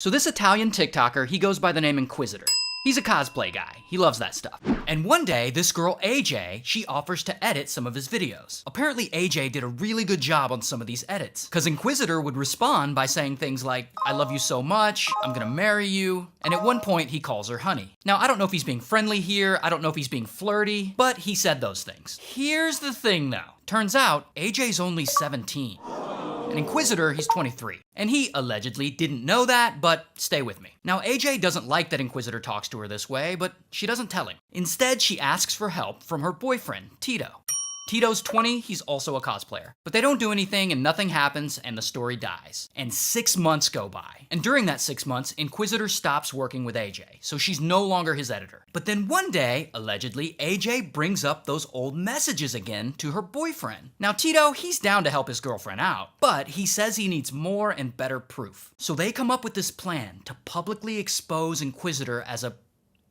So this Italian TikToker, he goes by the name Inquisitor. He's a cosplay guy. He loves that stuff. And one day, this girl AJ, she offers to edit some of his videos. Apparently AJ did a really good job on some of these edits, because Inquisitor would respond by saying things like, I love you so much, I'm gonna marry you, and at one point he calls her honey. Now I don't know if he's being friendly here, I don't know if he's being flirty, but he said those things. Here's the thing though. Turns out, AJ's only 17. And Inquisitor, he's 23. And he allegedly didn't know that, but stay with me. Now, AJ doesn't like that Inquisitor talks to her this way, but she doesn't tell him. Instead, she asks for help from her boyfriend, Tito. Tito's 20, he's also a cosplayer. But they don't do anything and nothing happens and the story dies. And 6 months go by. And during that 6 months, Inquisitor stops working with AJ, so she's no longer his editor. But then one day, allegedly, AJ brings up those old messages again to her boyfriend. Now Tito, he's down to help his girlfriend out, but he says he needs more and better proof. So they come up with this plan to publicly expose Inquisitor as a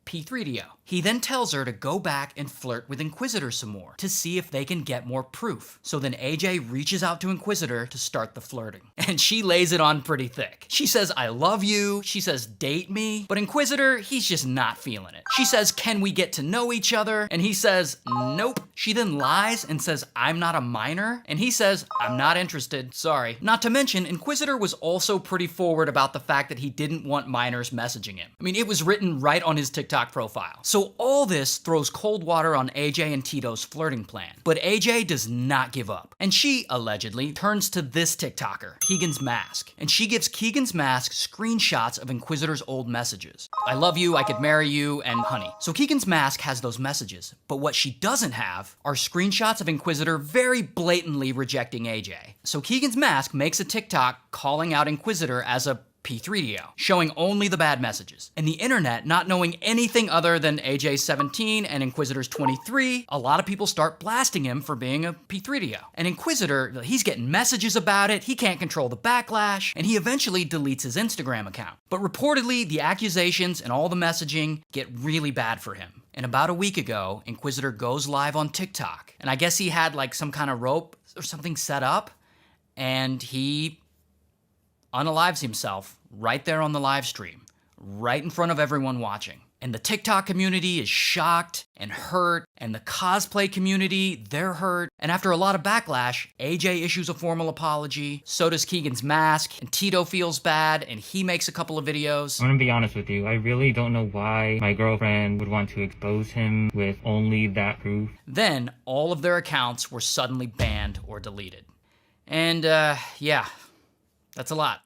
P3DO. He then tells her to go back and flirt with Inquisitor some more to see if they can get more proof. So then AJ reaches out to Inquisitor to start the flirting. And she lays it on pretty thick. She says, I love you. She says, date me. But Inquisitor, he's just not feeling it. She says, can we get to know each other? And he says, nope. She then lies and says, I'm not a minor. And he says, I'm not interested, sorry. Not to mention, Inquisitor was also pretty forward about the fact that he didn't want minors messaging him. I mean, it was written right on his TikTok profile. So all this throws cold water on AJ and Tito's flirting plan. But AJ does not give up. And she, allegedly, turns to this TikToker, Keegan's Mask. And she gives Keegan's Mask screenshots of Inquisitor's old messages. I love you, I could marry you, and honey. So Keegan's Mask has those messages. But what she doesn't have are screenshots of Inquisitor very blatantly rejecting AJ. So Keegan's Mask makes a TikTok calling out Inquisitor as a P3DO, showing only the bad messages. And the internet, not knowing anything other than AJ's 17 and Inquisitor's 23, a lot of people start blasting him for being a P3DO. And Inquisitor, he's getting messages about it, he can't control the backlash, and he eventually deletes his Instagram account. But reportedly, the accusations and all the messaging get really bad for him. And about a week ago, Inquisitor goes live on TikTok. And I guess he had like some kind of rope or something set up, and he unalives himself right there on the live stream, right in front of everyone watching. And the TikTok community is shocked and hurt, and the cosplay community, they're hurt. And after a lot of backlash, AJ issues a formal apology, so does Keegan's Mask, and Tito feels bad, and he makes a couple of videos. I'm gonna be honest with you, I really don't know why my girlfriend would want to expose him with only that proof. Then, all of their accounts were suddenly banned or deleted. And, yeah, that's a lot.